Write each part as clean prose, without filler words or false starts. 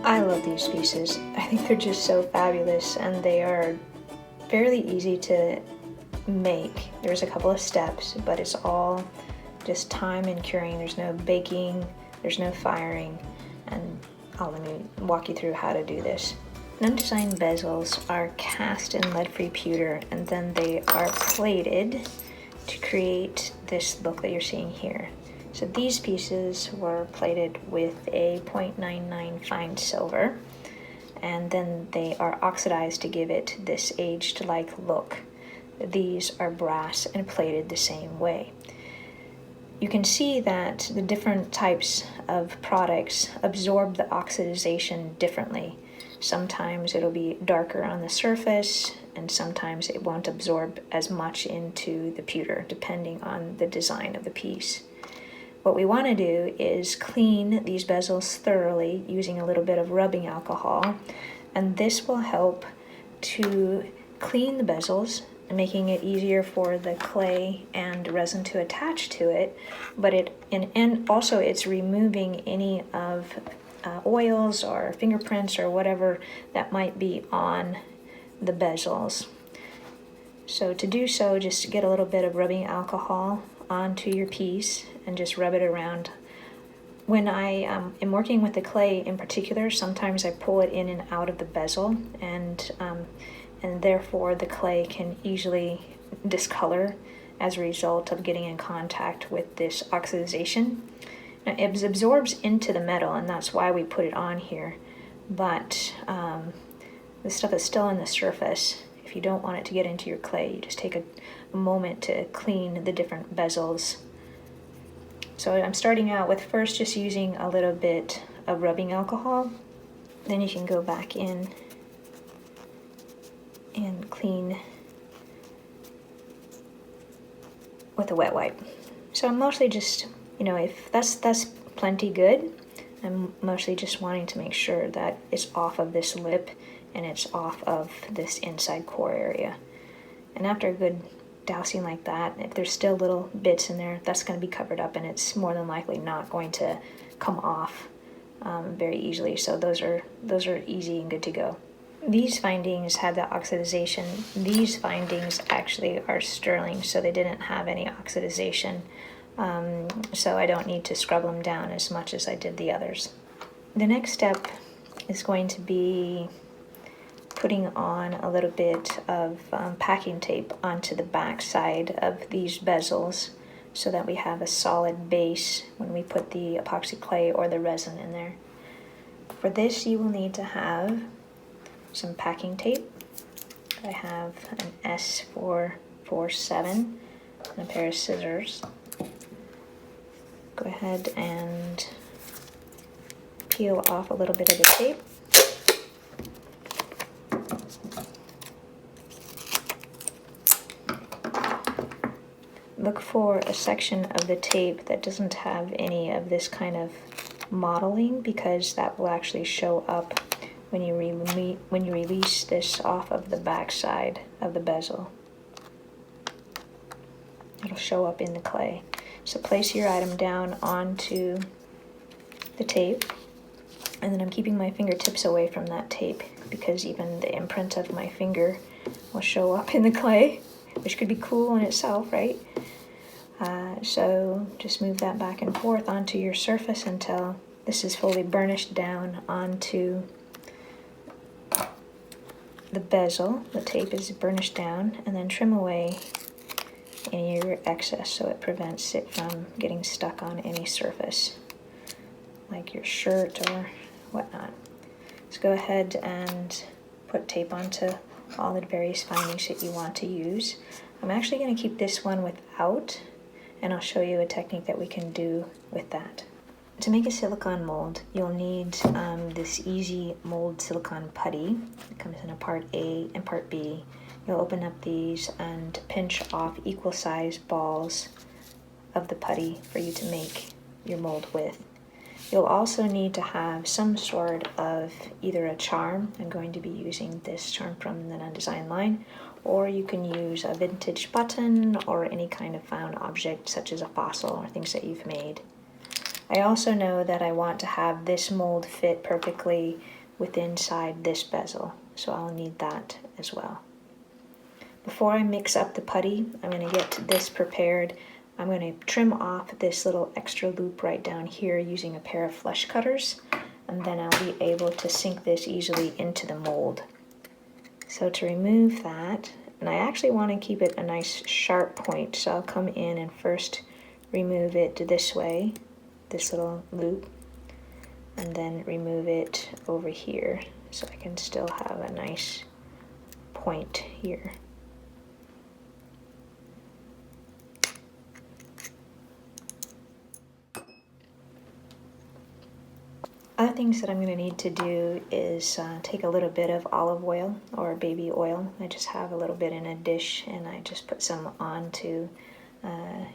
I love these pieces. I think they're just so fabulous, and they are fairly easy to make. There's a couple of steps, but it's all just time and curing. There's no baking, there's no firing, and let me walk you through how to do this. Nunn Design Bezels are cast in lead-free pewter, and then they are plated to create this look that you're seeing here. So these pieces were plated with a 0.99 fine silver, and then they are oxidized to give it this aged-like look. These are brass and plated the same way. You can see that the different types of products absorb the oxidization differently. Sometimes it'll be darker on the surface, and sometimes it won't absorb as much into the pewter, depending on the design of the piece. What we want to do is clean these bezels thoroughly using a little bit of rubbing alcohol, and this will help to clean the bezels, making it easier for the clay and resin to attach to it, but and also it's removing any of oils or fingerprints or whatever that might be on the bezels. So to do so, just get a little bit of rubbing alcohol onto your piece and just rub it around. When I am working with the clay in particular, sometimes I pull it in and out of the bezel, and therefore the clay can easily discolor as a result of getting in contact with this oxidization. Now, it absorbs into the metal, and that's why we put it on here, but the stuff is still on the surface. If you don't want it to get into your clay, you just take a moment to clean the different bezels. So I'm starting out with first just using a little bit of rubbing alcohol. Then you can go back in and clean with a wet wipe. So I'm mostly just, if that's plenty good, I'm mostly just wanting to make sure that it's off of this lip and it's off of this inside core area. And after a good dousing like that, if there's still little bits in there, that's going to be covered up, and it's more than likely not going to come off very easily. So those are easy and good to go. These findings had the oxidization. These findings actually are sterling, so they didn't have any oxidization. So I don't need to scrub them down as much as I did the others. The next step is going to be putting on a little bit of packing tape onto the back side of these bezels so that we have a solid base when we put the epoxy clay or the resin in there. For this, you will need to have some packing tape. I have an S447 and a pair of scissors. Go ahead and peel off a little bit of the tape. Look for a section of the tape that doesn't have any of this kind of mottling, because that will actually show up when you release this off of the back side of the bezel. It'll show up in the clay. So place your item down onto the tape, and then I'm keeping my fingertips away from that tape because even the imprint of my finger will show up in the clay, which could be cool in itself, right? So just move that back and forth onto your surface until this is fully burnished down onto the bezel. The tape is burnished down, and then trim away any of your excess so it prevents it from getting stuck on any surface, like your shirt or whatnot. Let's go ahead and put tape onto all the various findings that you want to use. I'm actually going to keep this one without, and I'll show you a technique that we can do with that. To make a silicone mold, you'll need this easy mold silicone putty. It comes in a part A and part B. You'll open up these and pinch off equal size balls of the putty for you to make your mold with. You'll also need to have some sort of either a charm. I'm going to be using this charm from the Nunn Design line, or you can use a vintage button or any kind of found object such as a fossil or things that you've made. I also know that I want to have this mold fit perfectly within inside this bezel, so I'll need that as well. Before I mix up the putty, I'm going to get this prepared. I'm going to trim off this little extra loop right down here using a pair of flush cutters, and then I'll be able to sink this easily into the mold. So to remove that, and I actually want to keep it a nice sharp point, so I'll come in and first remove it this way, this little loop, and then remove it over here so I can still have a nice point here. Other things that I'm going to need to do is take a little bit of olive oil or baby oil. I just have a little bit in a dish and I just put some onto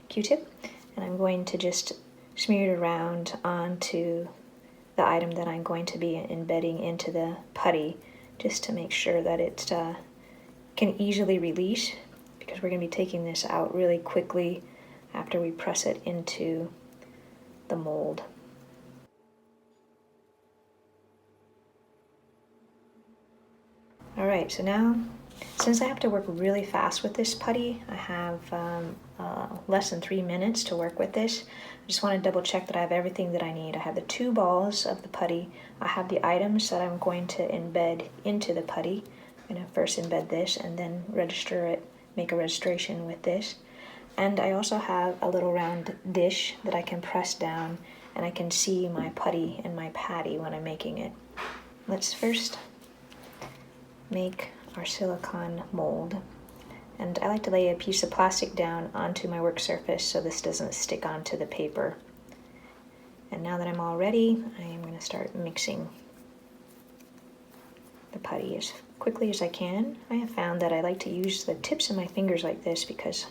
Q-tip, and I'm going to just smear it around onto the item that I'm going to be embedding into the putty, just to make sure that it can easily release, because we're going to be taking this out really quickly after we press it into the mold. Alright, so now, since I have to work really fast with this putty, I have less than 3 minutes to work with this. I just want to double check that I have everything that I need. I have the 2 balls of the putty, I have the items that I'm going to embed into the putty. I'm going to first embed this and then register it, make a registration with this. And I also have a little round dish that I can press down, and I can see my putty and my patty when I'm making it. Let's first make our silicone mold, and I like to lay a piece of plastic down onto my work surface so this doesn't stick onto the paper. And now that I'm all ready, I am going to start mixing the putty as quickly as I can. I have found that I like to use the tips of my fingers like this because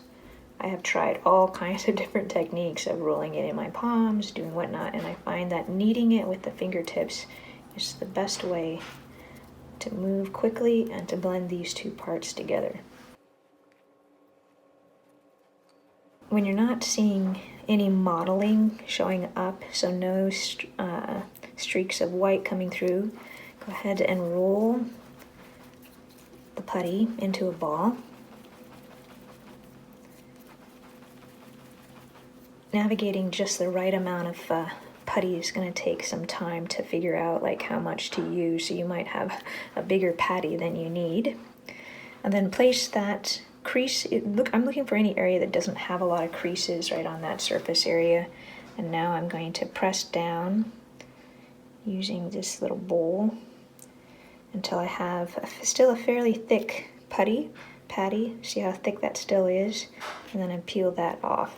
I have tried all kinds of different techniques of rolling it in my palms, doing whatnot, and I find that kneading it with the fingertips is the best way to move quickly and to blend these 2 parts together. When you're not seeing any modeling showing up, so no streaks of white coming through, go ahead and roll the putty into a ball. Navigating just the right amount of putty is going to take some time to figure out like how much to use, so you might have a bigger patty than you need. And then place that crease. I'm looking for any area that doesn't have a lot of creases right on that surface area. And now I'm going to press down using this little bowl until I have still a fairly thick patty. See how thick that still is? And then I peel that off.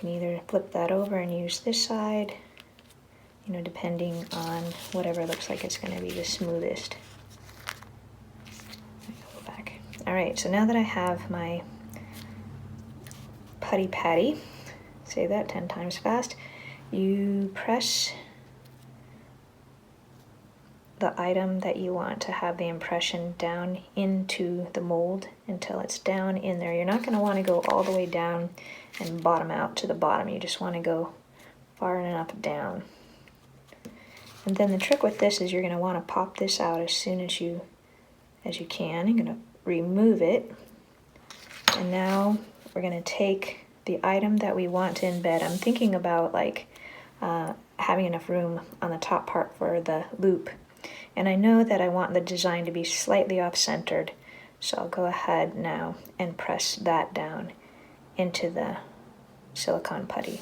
You can either flip that over and use this side, you know, depending on whatever looks like it's going to be the smoothest. Go back. All right, so now that I have my putty patty, say that 10 times fast, you press the item that you want to have the impression down into the mold until it's down in there. You're not going to want to go all the way down and bottom out to the bottom. You just want to go far enough down. And then the trick with this is you're going to want to pop this out as soon as you can. You're going to remove it. And now we're going to take the item that we want to embed. I'm thinking about like having enough room on the top part for the loop. And I know that I want the design to be slightly off-centered, so I'll go ahead now and press that down into the silicone putty.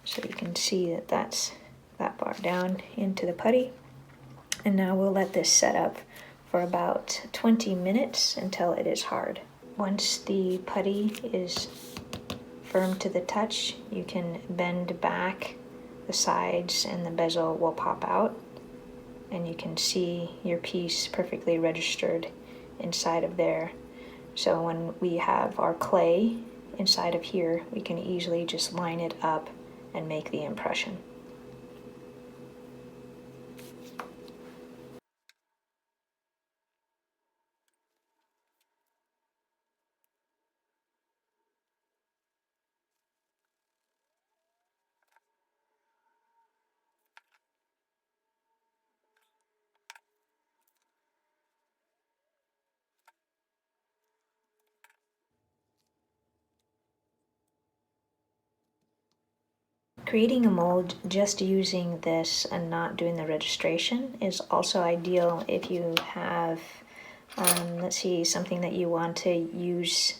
So you can see that that's that far down into the putty. And now we'll let this set up for about 20 minutes until it is hard. Once the putty is firm to the touch, you can bend back the sides and the bezel will pop out, and you can see your piece perfectly registered inside of there. So when we have our clay inside of here, we can easily just line it up and make the impression. Creating a mold just using this and not doing the registration is also ideal if you have, let's see, something that you want to use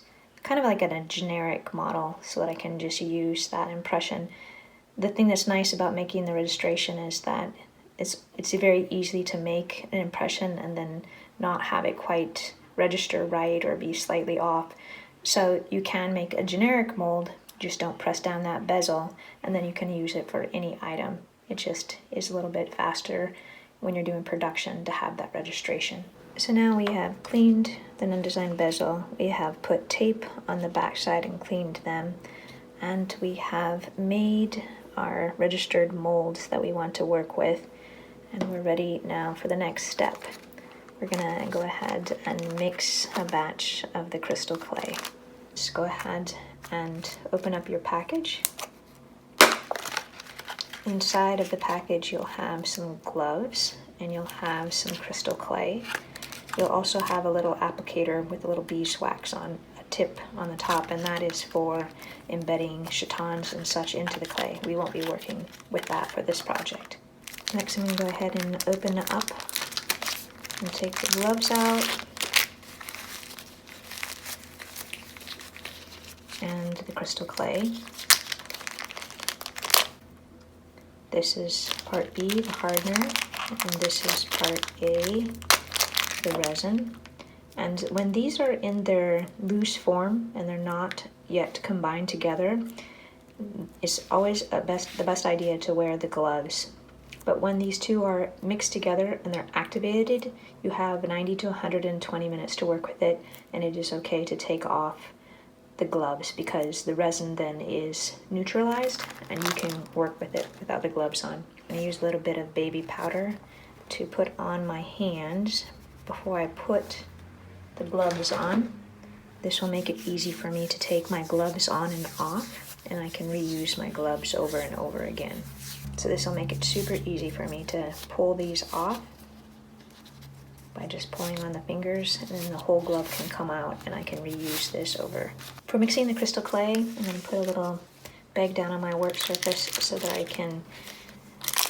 kind of like a generic model so that I can just use that impression. The thing that's nice about making the registration is that it's very easy to make an impression and then not have it quite register right or be slightly off. So you can make a generic mold, just don't press down that bezel, and then you can use it for any item. It just is a little bit faster when you're doing production to have that registration. So now we have cleaned the Nunn Design bezel, we have put tape on the back side and cleaned them, and we have made our registered molds that we want to work with, and we're ready now for the next step. We're gonna go ahead and mix a batch of the crystal clay. Just go ahead and open up your package. Inside of the package you'll have some gloves and you'll have some crystal clay. You'll also have a little applicator with a little beeswax on a tip on the top, and that is for embedding chatons and such into the clay. We won't be working with that for this project. Next I'm going to go ahead and open it up and take the gloves out and the crystal clay. This is part B, the hardener, and this is part A, the resin. And when these are in their loose form and they're not yet combined together, it's always the best idea to wear the gloves. But when these two are mixed together and they're activated, you have 90 to 120 minutes to work with it, and it is okay to take off the gloves because the resin then is neutralized and you can work with it without the gloves on. I use a little bit of baby powder to put on my hands before I put the gloves on. This will make it easy for me to take my gloves on and off, and I can reuse my gloves over and over again. So this will make it super easy for me to pull these off by just pulling on the fingers, and then the whole glove can come out and I can reuse this over. For mixing the crystal clay, I'm going to put a little bag down on my work surface so that I can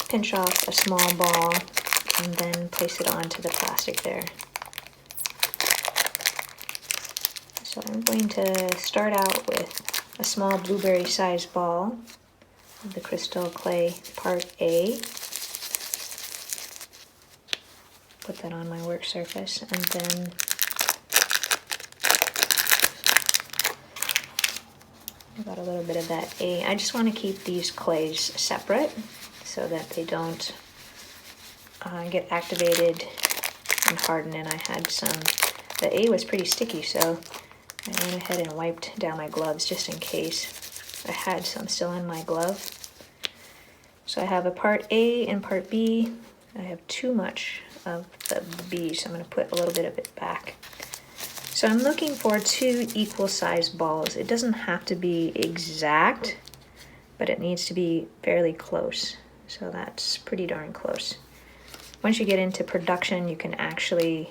pinch off a small ball and then place it onto the plastic there. So I'm going to start out with a small blueberry sized ball of the crystal clay part A. Put that on my work surface, and then I got a little bit of that A. I just want to keep these clays separate so that they don't get activated and harden. And I had the A was pretty sticky, so I went ahead and wiped down my gloves just in case I had some still in my glove. So I have a part A and part B. I have too much of the B, so I'm going to put a little bit of it back. So I'm looking for 2 equal sized balls. It doesn't have to be exact, but it needs to be fairly close. So that's pretty darn close. Once you get into production, you can actually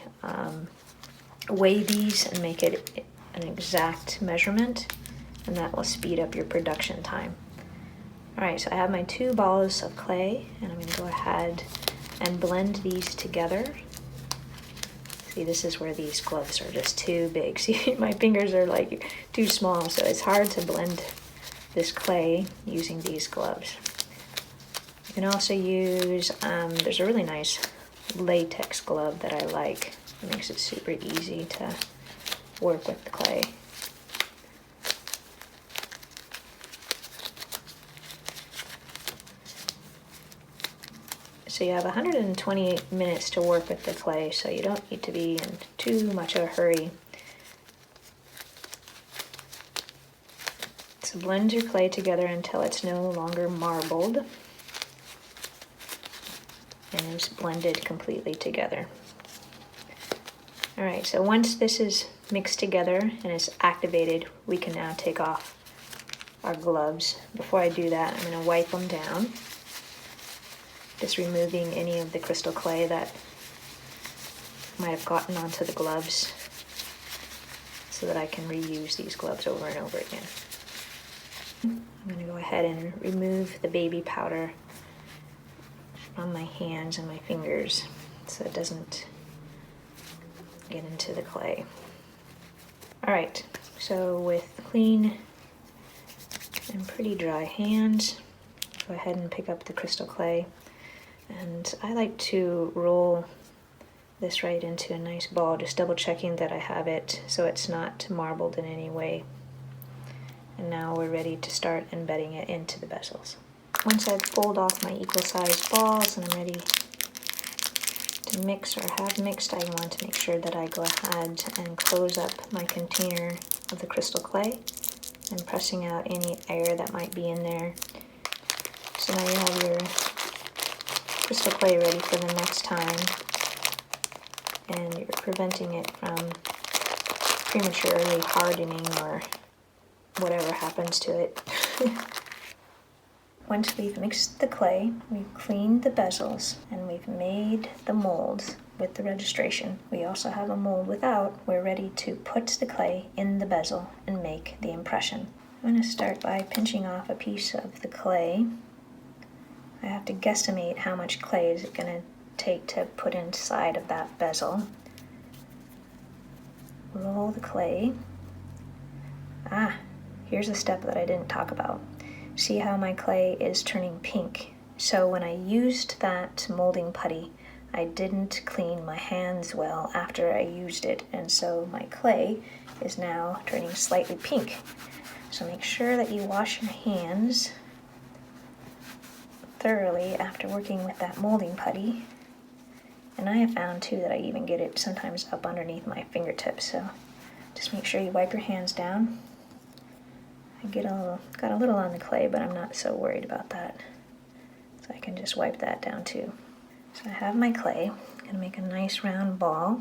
weigh these and make it an exact measurement, and that will speed up your production time. Alright, so I have my 2 balls of clay, and I'm going to go ahead and blend these together. See, this is where these gloves are just too big. See, my fingers are like too small, so it's hard to blend this clay using these gloves. You can also use, there's a really nice latex glove that I like. It makes it super easy to work with the clay. So you have 128 minutes to work with the clay, so you don't need to be in too much of a hurry. So blend your clay together until it's no longer marbled and it's blended completely together. Alright, so once this is mixed together and it's activated, we can now take off our gloves. Before I do that, I'm going to wipe them down, just removing any of the crystal clay that might have gotten onto the gloves so that I can reuse these gloves over and over again. I'm gonna go ahead and remove the baby powder from my hands and my fingers so it doesn't get into the clay. All right, so with clean and pretty dry hands, go ahead and pick up the crystal clay. And I like to roll this right into a nice ball, just double checking that I have it so it's not marbled in any way. And now we're ready to start embedding it into the bezels. Once I've pulled off my equal sized balls and I'm ready to mix or have mixed, I want to make sure that I go ahead and close up my container of the crystal clay and pressing out any air that might be in there. So now you have your crystal clay ready for the next time, and you're preventing it from prematurely hardening or whatever happens to it. Once we've mixed the clay, we've cleaned the bezels, and we've made the molds with the registration. We also have a mold without. We're ready to put the clay in the bezel and make the impression. I'm going to start by pinching off a piece of the clay. I have to guesstimate how much clay is it going to take to put inside of that bezel. Roll the clay. Here's a step that I didn't talk about. See how my clay is turning pink? So when I used that molding putty, I didn't clean my hands well after I used it, and so my clay is now turning slightly pink. So make sure that you wash your hands thoroughly after working with that molding putty. And I have found too that I even get it sometimes up underneath my fingertips, so just make sure you wipe your hands down. I got a little on the clay, but I'm not so worried about that. So I can just wipe that down too. So I have my clay. I'm gonna make a nice round ball.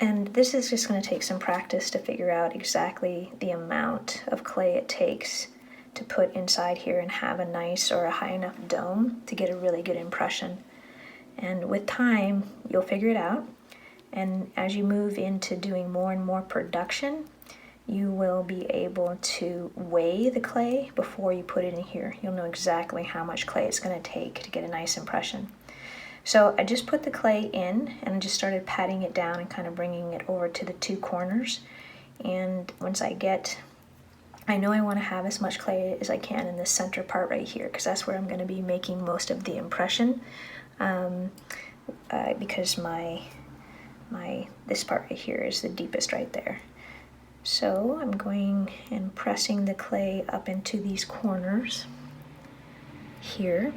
And this is just gonna take some practice to figure out exactly the amount of clay it takes to put inside here and have a nice or a high enough dome to get a really good impression. And with time, you'll figure it out. And as you move into doing more and more production, you will be able to weigh the clay before you put it in here. You'll know exactly how much clay it's going to take to get a nice impression. So I just put the clay in and just started patting it down and kind of bringing it over to the two corners. And once I know I want to have as much clay as I can in the center part right here, because that's where I'm going to be making most of the impression, because this part right here is the deepest right there. So I'm going and pressing the clay up into these corners here.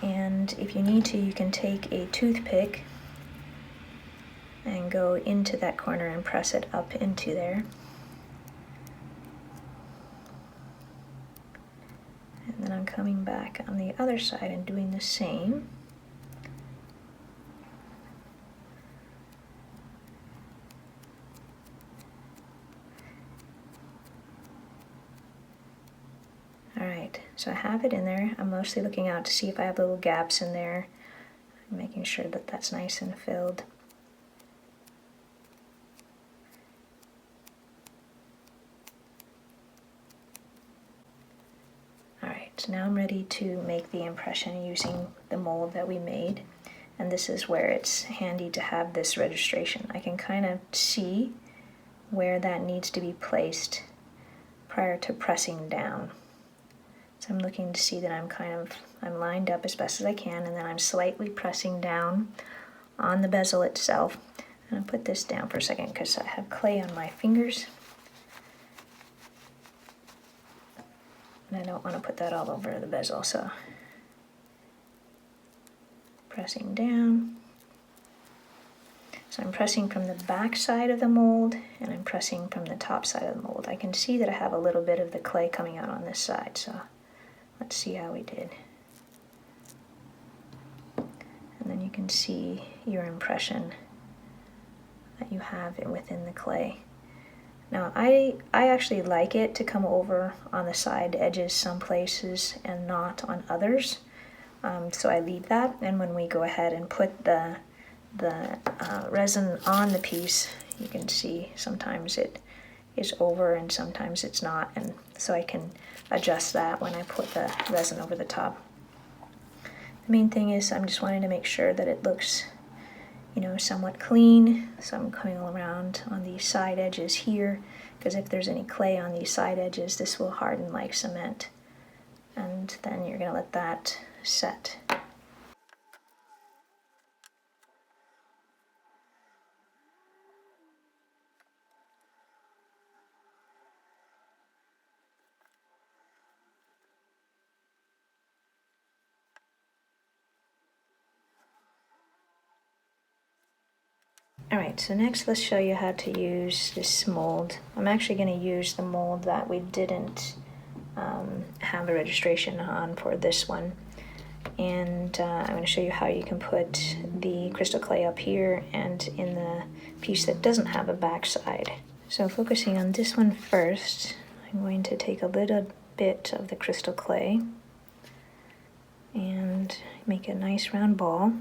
And if you need to, you can take a toothpick and go into that corner and press it up into there. And then I'm coming back on the other side and doing the same. Alright, so I have it in there. I'm mostly looking out to see if I have little gaps in there. I'm making sure that that's nice and filled. Alright, so now I'm ready to make the impression using the mold that we made. And this is where it's handy to have this registration. I can kind of see where that needs to be placed prior to pressing down. So I'm looking to see that I'm lined up as best as I can, and then I'm slightly pressing down on the bezel itself. And I'll put this down for a second because I have clay on my fingers. And I don't want to put that all over the bezel, so pressing down. So I'm pressing from the back side of the mold, and I'm pressing from the top side of the mold. I can see that I have a little bit of the clay coming out on this side, so let's see how we did. And then you can see your impression that you have within the clay. Now I actually like it to come over on the side edges some places and not on others. So I leave that, and when we go ahead and put the resin on the piece, you can see sometimes it is over and sometimes it's not, and so I can adjust that when I put the resin over the top. The main thing is I'm just wanting to make sure that it looks, you know, somewhat clean. So I'm coming around on these side edges here, because if there's any clay on these side edges, this will harden like cement. And then you're going to let that set. Alright, so next let's show you how to use this mold. I'm actually going to use the mold that we didn't have a registration on for this one. And I'm going to show you how you can put the crystal clay up here and in the piece that doesn't have a backside. So focusing on this one first, I'm going to take a little bit of the crystal clay and make a nice round ball.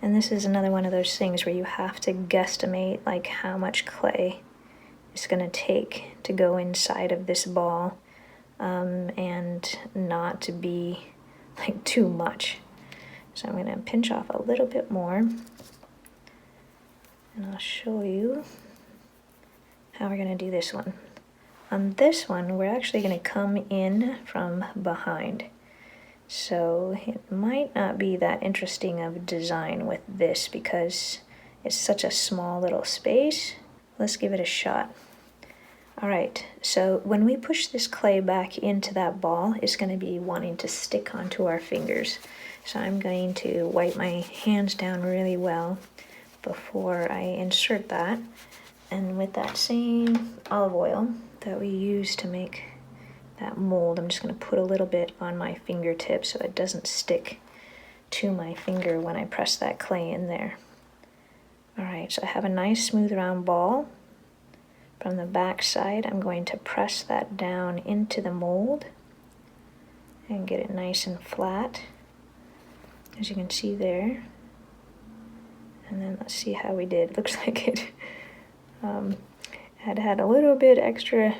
And this is another one of those things where you have to guesstimate like how much clay it's going to take to go inside of this ball, and not to be like too much. So I'm going to pinch off a little bit more, and I'll show you how we're going to do this one. On this one, we're actually going to come in from behind. So it might not be that interesting of a design with this because it's such a small little space. Let's give it a shot. Alright, so when we push this clay back into that ball, it's going to be wanting to stick onto our fingers. So I'm going to wipe my hands down really well before I insert that. And with that same olive oil that we use to make that mold, I'm just going to put a little bit on my fingertips so it doesn't stick to my finger when I press that clay in there. Alright, so I have a nice smooth round ball. From the back side, I'm going to press that down into the mold and get it nice and flat, as you can see there. And then let's see how we did. Looks like it had a little bit extra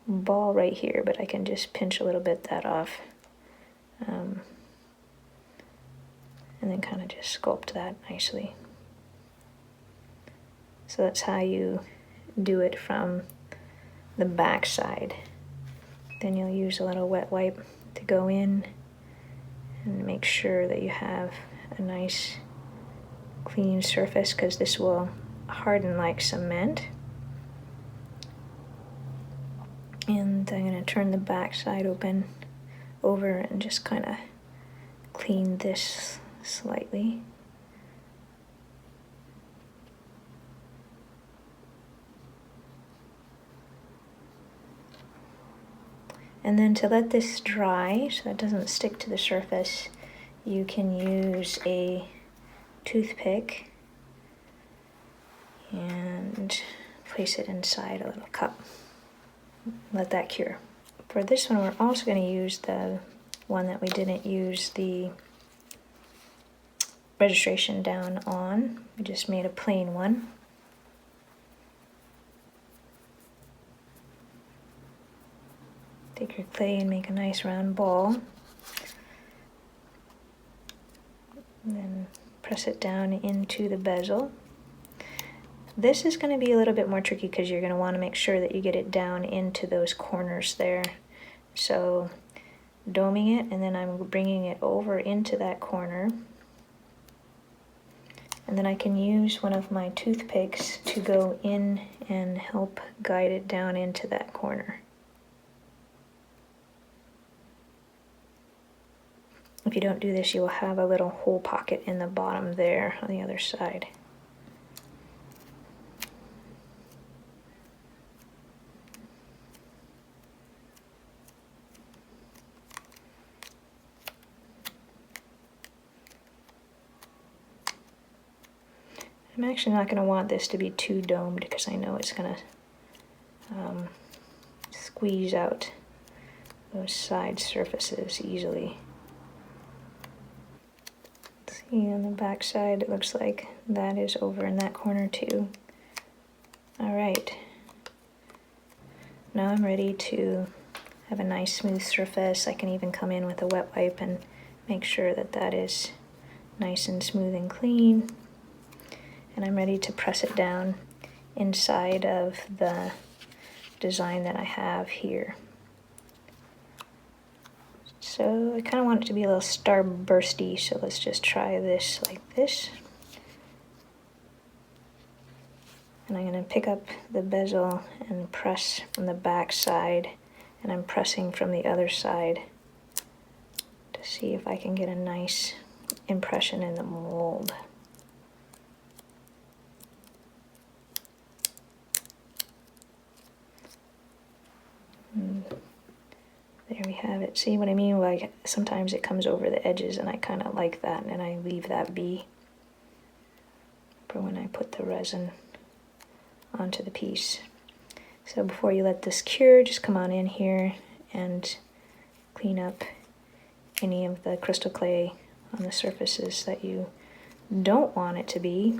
ball right here, but I can just pinch a little bit that off, and then kind of just sculpt that nicely. So that's how you do it from the back side. Then you'll use a little wet wipe to go in and make sure that you have a nice clean surface, because this will harden like cement. And I'm going to turn the back side over and just kind of clean this slightly. And then to let this dry so it doesn't stick to the surface, you can use a toothpick and place it inside a little cup. Let that cure. For this one, we're also going to use the one that we didn't use the registration down on. We just made a plain one. Take your clay and make a nice round ball. And then press it down into the bezel. This is going to be a little bit more tricky because you're going to want to make sure that you get it down into those corners there. So doming it, and then I'm bringing it over into that corner. And then I can use one of my toothpicks to go in and help guide it down into that corner. If you don't do this, you will have a little hole pocket in the bottom there on the other side. I'm actually not going to want this to be too domed because I know it's going to squeeze out those side surfaces easily. See, on the back side it looks like that is over in that corner too. All right. Now I'm ready to have a nice smooth surface. I can even come in with a wet wipe and make sure that that is nice and smooth and clean. And I'm ready to press it down inside of the design that I have here. So I kind of want it to be a little starbursty, so let's just try this like this. And I'm going to pick up the bezel and press from the back side, and I'm pressing from the other side to see if I can get a nice impression in the mold. There we have it. See what I mean? Like sometimes it comes over the edges, and I kind of like that, and I leave that be for when I put the resin onto the piece. So before you let this cure, just come on in here and clean up any of the crystal clay on the surfaces that you don't want it to be.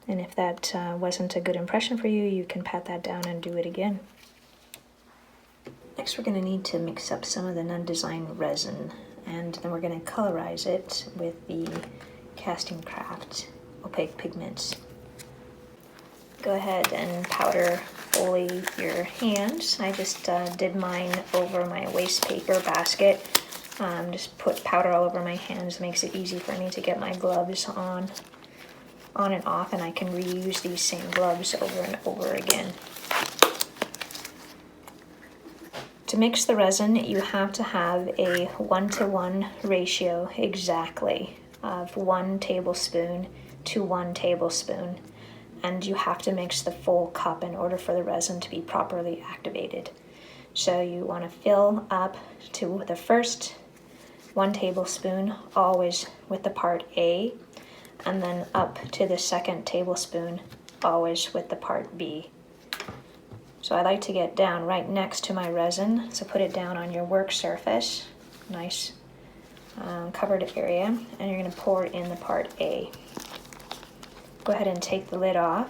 And if that wasn't a good impression for you, you can pat that down and do it again. Next, we're going to need to mix up some of the Nunn Design resin, and then we're going to colorize it with the Castin Craft Opaque Pigments. Go ahead and powder fully your hands. I just did mine over my waste paper basket. Just put powder all over my hands. It makes it easy for me to get my gloves on and off, and I can reuse these same gloves over and over again. To mix the resin, you have to have a 1-to-1 ratio exactly of 1 tablespoon to 1 tablespoon. And you have to mix the full cup in order for the resin to be properly activated. So you want to fill up to the first 1 tablespoon, always with the part A, and then up to the second tablespoon, always with the part B. So I like to get down right next to my resin, so put it down on your work surface, nice covered area, and you're going to pour in the part A. Go ahead and take the lid off,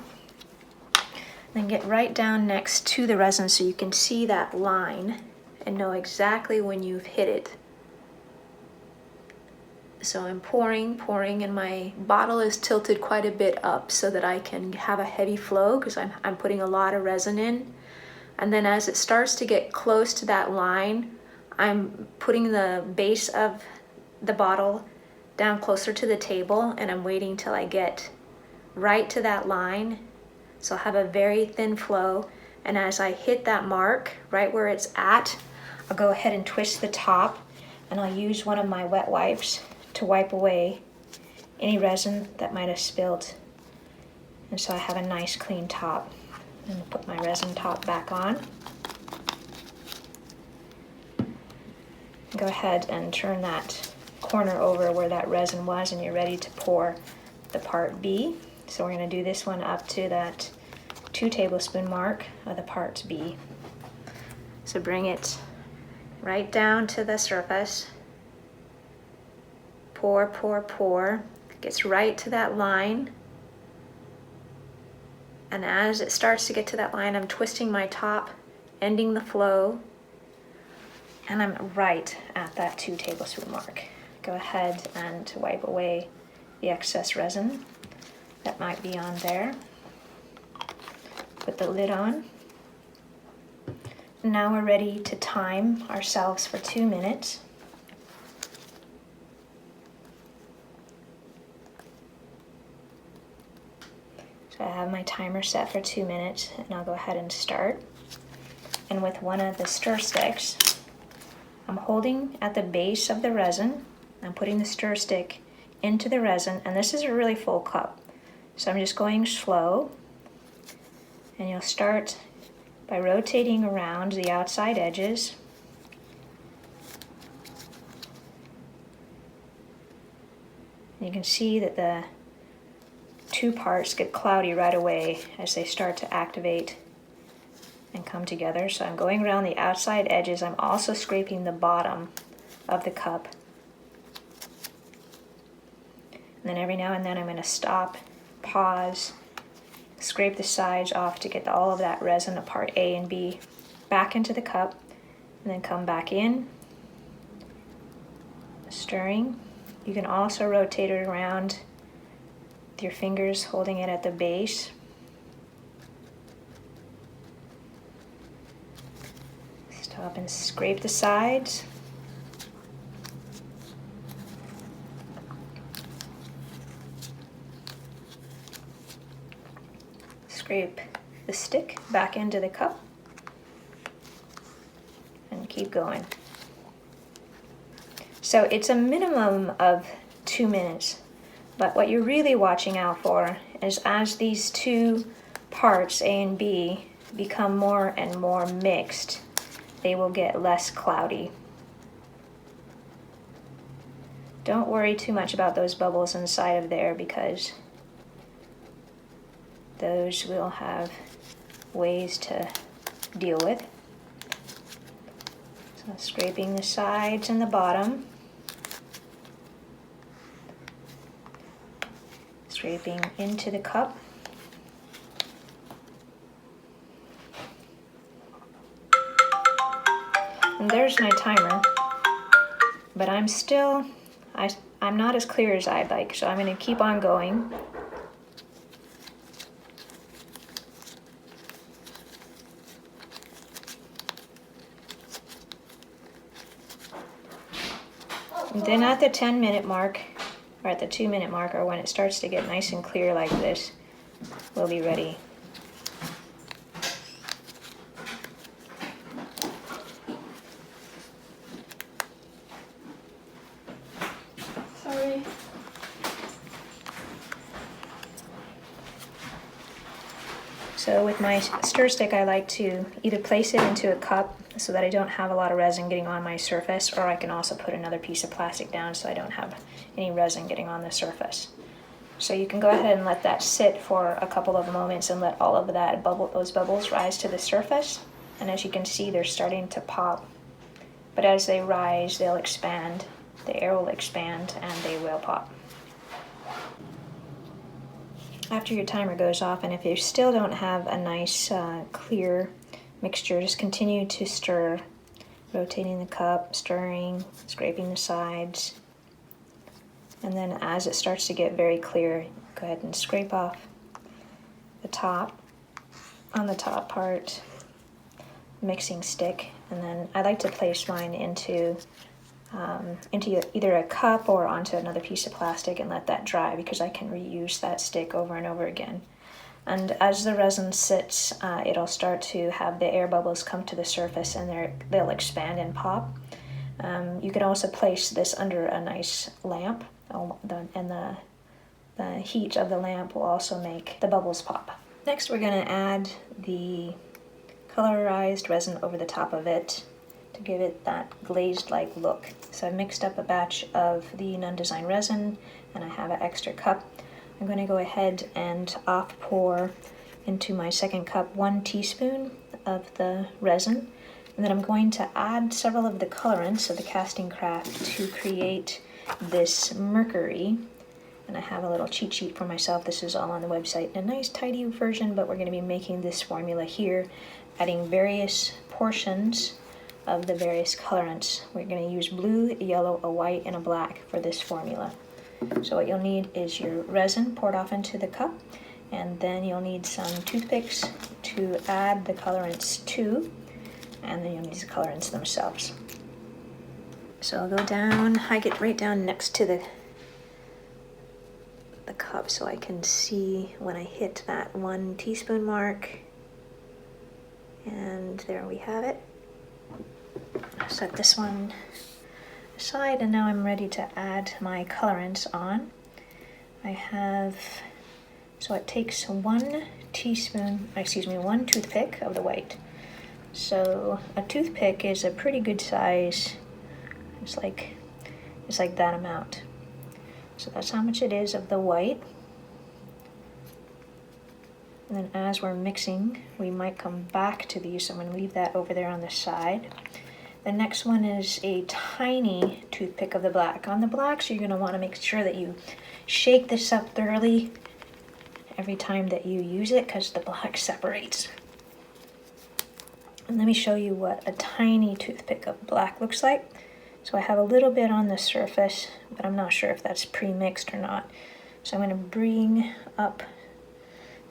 then get right down next to the resin so you can see that line and know exactly when you've hit it. So I'm pouring, and my bottle is tilted quite a bit up so that I can have a heavy flow because I'm putting a lot of resin in. And then as it starts to get close to that line, I'm putting the base of the bottle down closer to the table, and I'm waiting till I get right to that line. So I'll have a very thin flow, and as I hit that mark right where it's at, I'll go ahead and twist the top, and I'll use one of my wet wipes to wipe away any resin that might have spilled. And so I have a nice clean top. And put my resin top back on. Go ahead and turn that corner over where that resin was, and you're ready to pour the part B. So we're going to do this one up to that 2 tablespoon mark of the part B. So bring it right down to the surface. Pour, pour, pour. It gets right to that line. And as it starts to get to that line, I'm twisting my top, ending the flow, and I'm right at that 2 tablespoon mark. Go ahead and wipe away the excess resin that might be on there. Put the lid on. Now we're ready to time ourselves for 2 minutes. So I have my timer set for 2 minutes, and I'll go ahead and start. And with one of the stir sticks, I'm holding at the base of the resin. I'm putting the stir stick into the resin, and this is a really full cup. So I'm just going slow, and you'll start by rotating around the outside edges. You can see that the 2 parts get cloudy right away as they start to activate and come together. So I'm going around the outside edges. I'm also scraping the bottom of the cup. And then every now and then I'm going to stop, pause, scrape the sides off to get all of that resin of part A and B back into the cup, and then come back in, stirring. You can also rotate it around with your fingers, holding it at the base. Stop and scrape the sides. Scrape the stick back into the cup and keep going. So it's a minimum of 2 minutes, but what you're really watching out for is as these two parts, A and B, become more and more mixed, they will get less cloudy. Don't worry too much about those bubbles inside of there because those will have ways to deal with. So scraping the sides and the bottom. Scraping into the cup. And there's my timer, but I'm not as clear as I'd like, so I'm going to keep on going. And then at the 10-minute mark, or at the 2-minute mark, or when it starts to get nice and clear like this, we'll be ready. Sorry. So with my stir stick, I like to either place it into a cup so that I don't have a lot of resin getting on my surface, or I can also put another piece of plastic down so I don't have any resin getting on the surface. So you can go ahead and let that sit for a couple of moments and let all of that those bubbles rise to the surface. And as you can see, they're starting to pop. But as they rise, they'll expand. The air will expand and they will pop. After your timer goes off, and if you still don't have a nice clear mixture, just continue to stir, rotating the cup, stirring, scraping the sides. And then as it starts to get very clear, go ahead and scrape off the top, on the top part, mixing stick. And then I like to place mine into either a cup or onto another piece of plastic and let that dry, because I can reuse that stick over and over again. And as the resin sits, it'll start to have the air bubbles come to the surface and they'll expand and pop. You can also place this under a nice lamp, and the heat of the lamp will also make the bubbles pop. Next, we're going to add the colorized resin over the top of it to give it that glazed-like look. So I've mixed up a batch of the Nunn Design resin, and I have an extra cup. I'm going to go ahead and off pour into my second cup 1 teaspoon of the resin, and then I'm going to add several of the colorants of the Castin Craft to create this mercury. And I have a little cheat sheet for myself. This is all on the website, a nice tidy version, but we're going to be making this formula here, adding various portions of the various colorants. We're going to use blue, a yellow, a white, and a black for this formula. So what you'll need is your resin poured off into the cup, and then you'll need some toothpicks to add the colorants to, and then you'll need the colorants themselves. So I'll go down, I get right down next to the cup so I can see when I hit that 1 teaspoon mark. And there we have it. Set this one aside, and now I'm ready to add my colorants on. So it takes 1 toothpick of the white. So a toothpick is a pretty good size. It's like that amount. So that's how much it is of the white. And then as we're mixing, we might come back to these, so I'm going to leave that over there on the side. The next one is a tiny toothpick of the black. On the black, so you're going to want to make sure that you shake this up thoroughly every time that you use it because the black separates. And let me show you what a tiny toothpick of black looks like. So I have a little bit on the surface, but I'm not sure if that's pre-mixed or not. So I'm going to bring up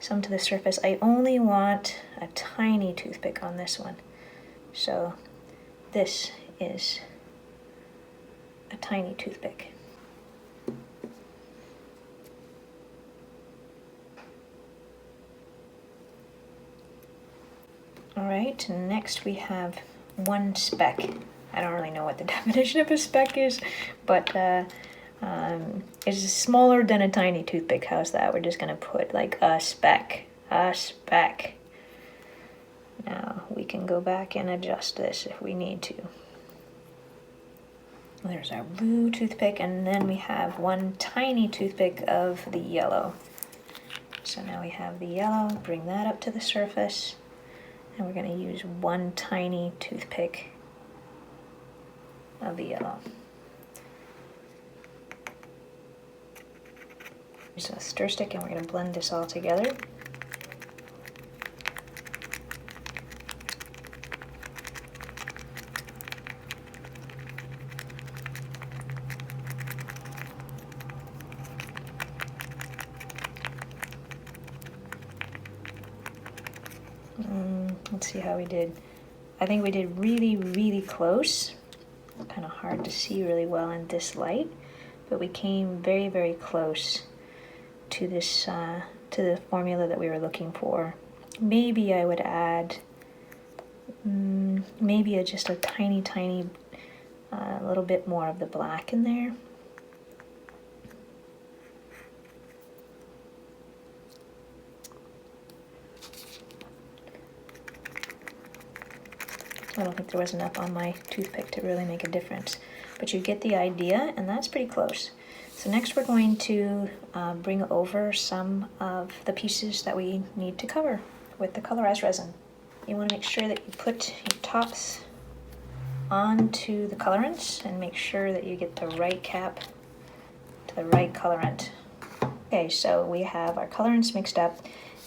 some to the surface. I only want a tiny toothpick on this one. So this is a tiny toothpick. All right, next we have one speck. I don't really know what the definition of a speck is, but it's smaller than a tiny toothpick. How's that? We're just gonna put like a speck, a speck. Now we can go back and adjust this if we need to. There's our blue toothpick, and then we have one tiny toothpick of the yellow. So now we have the yellow, bring that up to the surface. And we're going to use one tiny toothpick of the yellow. Use a stir stick and we're going to blend this all together. Let's see how we did. I think we did really, really close. Kind of hard to see really well in this light, but we came very, very close to this, to the formula that we were looking for. Maybe I would add, maybe just a tiny, tiny, little bit more of the black in there. I don't think there was enough on my toothpick to really make a difference, but you get the idea, and that's pretty close. So next we're going to bring over some of the pieces that we need to cover with the colorized resin. You want to make sure that you put your tops onto the colorants and make sure that you get the right cap to the right colorant. Okay, so we have our colorants mixed up,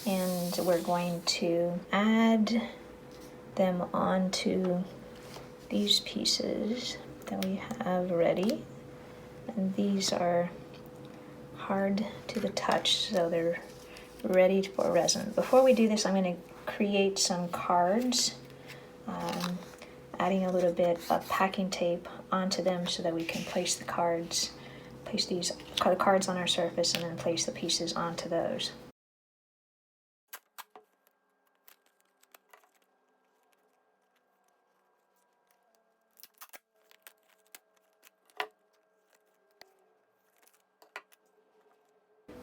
and we're going to add them onto these pieces that we have ready, and these are hard to the touch, so they're ready for resin. Before we do this, I'm going to create some cards, adding a little bit of packing tape onto them so that we can place the cards, place these cards on our surface, and then place the pieces onto those.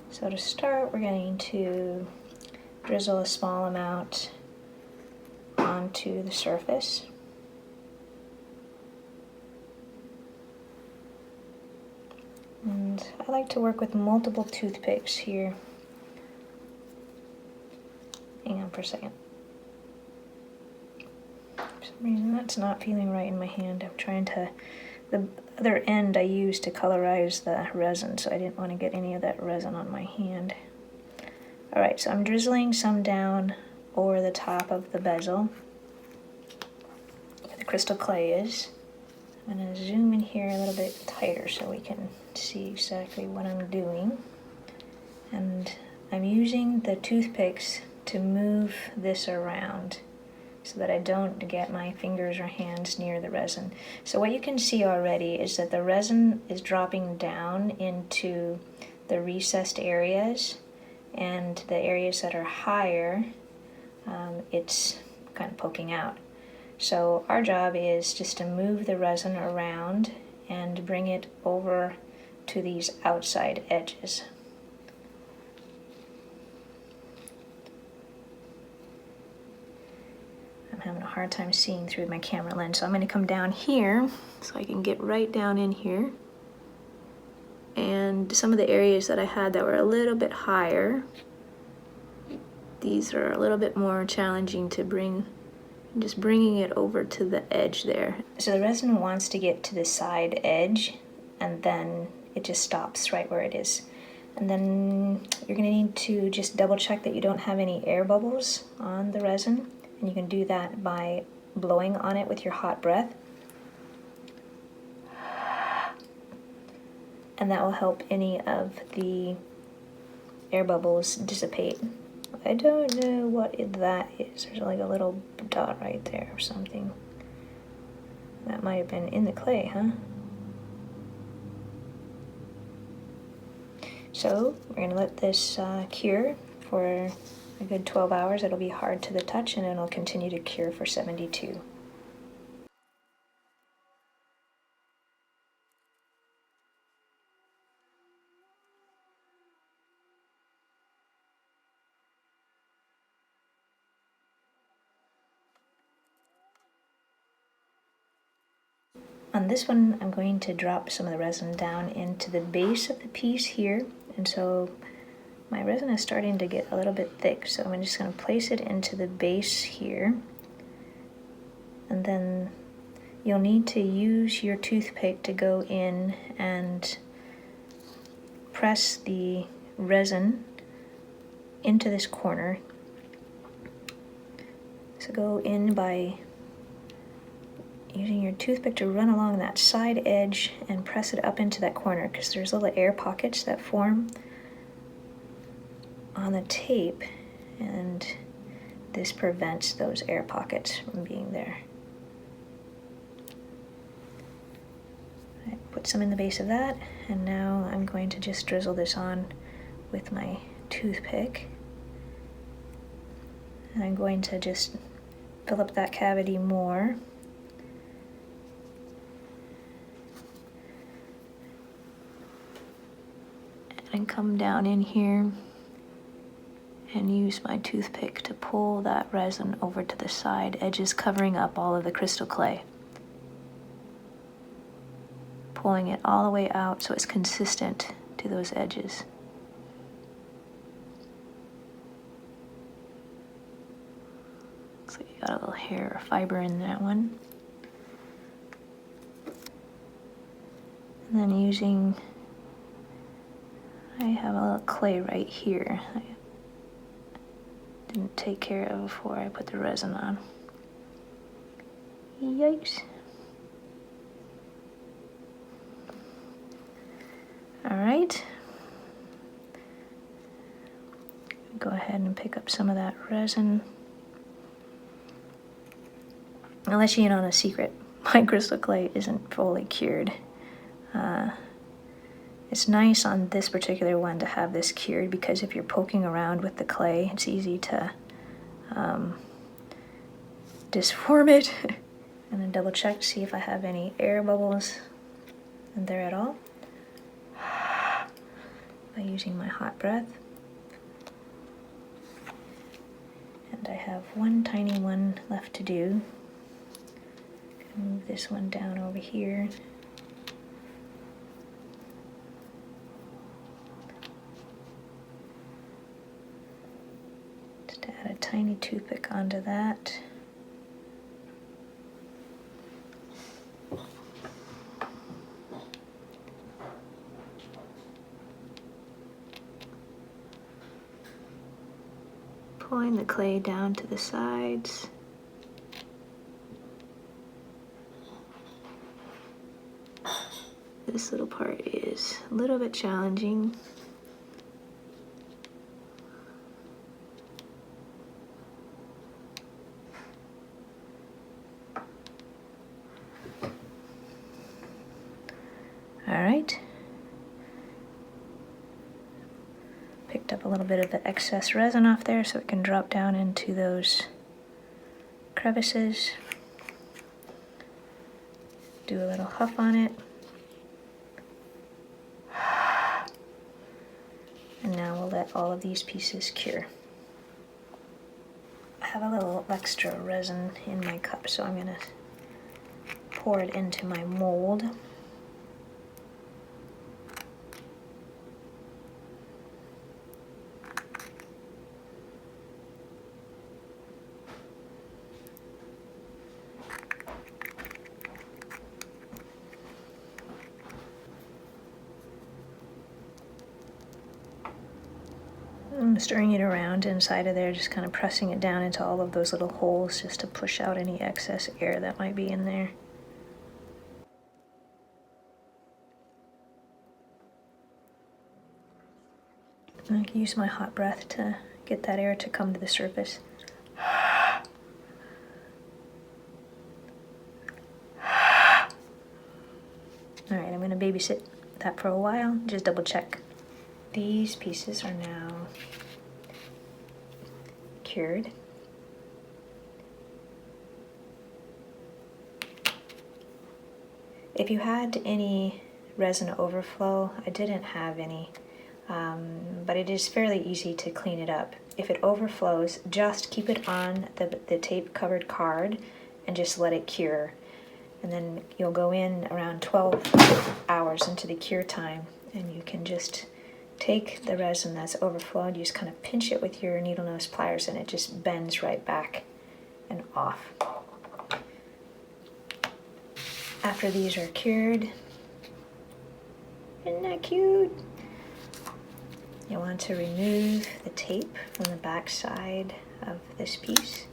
So to start, we're going to drizzle a small amount onto the surface. And I like to work with multiple toothpicks here. Hang on for a second. For some reason that's not feeling right in my hand. I'm trying to, the other end I used to colorize the resin, so I didn't want to get any of that resin on my hand. Alright, so I'm drizzling some down over the top of the bezel where the crystal clay is. I'm going to zoom in here a little bit tighter so we can see exactly what I'm doing. And I'm using the toothpicks to move this around so that I don't get my fingers or hands near the resin. So what you can see already is that the resin is dropping down into the recessed areas, and the areas that are higher, it's kind of poking out. So our job is just to move the resin around and bring it over to these outside edges. I'm having a hard time seeing through my camera lens, so I'm going to come down here so I can get right down in here. And some of the areas that I had that were a little bit higher, these are a little bit more challenging to bring, just bringing it over to the edge there. So the resin wants to get to the side edge, and then it just stops right where it is. And then you're gonna need to just double check that you don't have any air bubbles on the resin. And you can do that by blowing on it with your hot breath. And that will help any of the air bubbles dissipate. I don't know what that is. There's like a little dot right there or something. That might have been in the clay, huh? So we're gonna let this cure for a good 12 hours. It'll be hard to the touch and it'll continue to cure for 72. On this one, I'm going to drop some of the resin down into the base of the piece here. And so my resin is starting to get a little bit thick. So I'm just going to place it into the base here. And then you'll need to use your toothpick to go in and press the resin into this corner. So go in by using your toothpick to run along that side edge and press it up into that corner, because there's little air pockets that form on the tape, and this prevents those air pockets from being there. I put some in the base of that, and now I'm going to just drizzle this on with my toothpick. And I'm going to just fill up that cavity more. And come down in here and use my toothpick to pull that resin over to the side edges, covering up all of the crystal clay. Pulling it all the way out so it's consistent to those edges. Looks like you got a little hair or fiber in that one. And then I have a little clay right here I didn't take care of before I put the resin on. Yikes. Alright. Go ahead and pick up some of that resin. I'll let you in on a secret. My crystal clay isn't fully cured. It's nice on this particular one to have this cured, because if you're poking around with the clay, it's easy to disform it. And then double check to see if I have any air bubbles in there at all by using my hot breath. And I have one tiny one left to do. Move this one down over here. Add a tiny toothpick onto that. Pulling the clay down to the sides. This little part is a little bit challenging. Alright. Picked up a little bit of the excess resin off there so it can drop down into those crevices. Do a little huff on it. And now we'll let all of these pieces cure. I have a little extra resin in my cup, so I'm going to pour it into my mold. I'm stirring it around inside of there, just kind of pressing it down into all of those little holes just to push out any excess air that might be in there. I can use my hot breath to get that air to come to the surface. Alright, I'm going to babysit that for a while, just double check. These pieces are now cured. If you had any resin overflow, I didn't have any, but it is fairly easy to clean it up. If it overflows, just keep it on the tape covered card and just let it cure. And then you'll go in around 12 hours into the cure time, and you can just take the resin that's overflowed, you just kind of pinch it with your needle nose pliers and it just bends right back and off. After these are cured, isn't that cute? You want to remove the tape from the back side of this piece.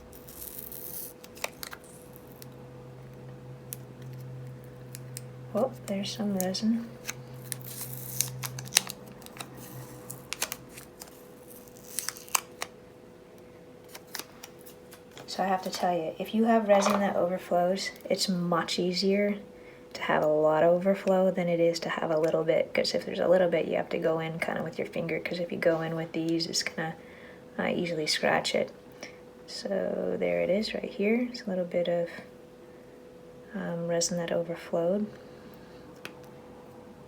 Oh, there's some resin. So I have to tell you, if you have resin that overflows, it's much easier to have a lot of overflow than it is to have a little bit, because if there's a little bit, you have to go in kind of with your finger, because if you go in with these, it's gonna easily scratch it. So there it is right here. It's a little bit of resin that overflowed.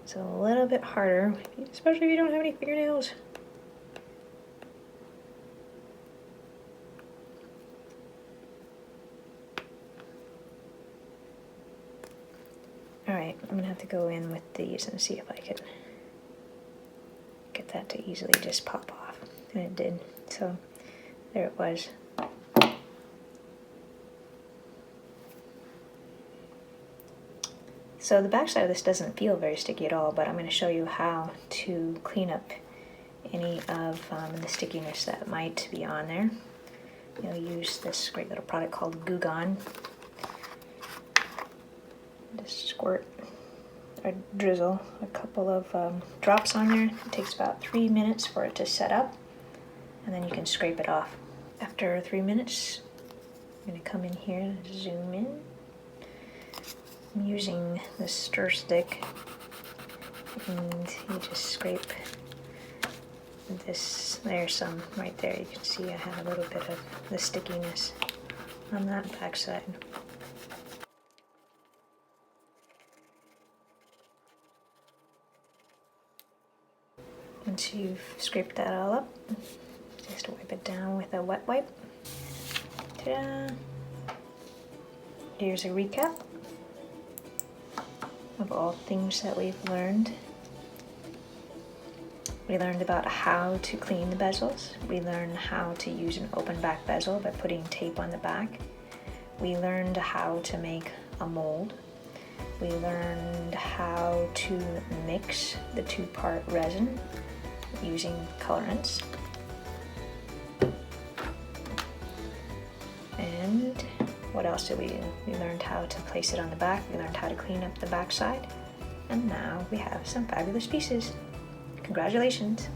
It's a little bit harder, especially if you don't have any fingernails. Alright, I'm gonna have to go in with these and see if I can get that to easily just pop off. And it did. So there it was. So the back side of this doesn't feel very sticky at all, but I'm going to show you how to clean up any of the stickiness that might be on there. You'll use this great little product called Goo Gone. Just squirt or drizzle a couple of drops on there. It takes about 3 minutes for it to set up, and then you can scrape it off. After 3 minutes, I'm going to come in here and zoom in. I'm using the stir stick, and you just scrape this. There's some right there. You can see I have a little bit of the stickiness on that back side. Once you've scraped that all up, just wipe it down with a wet wipe. Ta-da! Here's a recap of all things that we've learned. We learned about how to clean the bezels. We learned how to use an open back bezel by putting tape on the back. We learned how to make a mold. We learned how to mix the two-part resin using colorants. And what else did we do? We learned how to place it on the back. We learned how to clean up the back side. And now we have some fabulous pieces. Congratulations.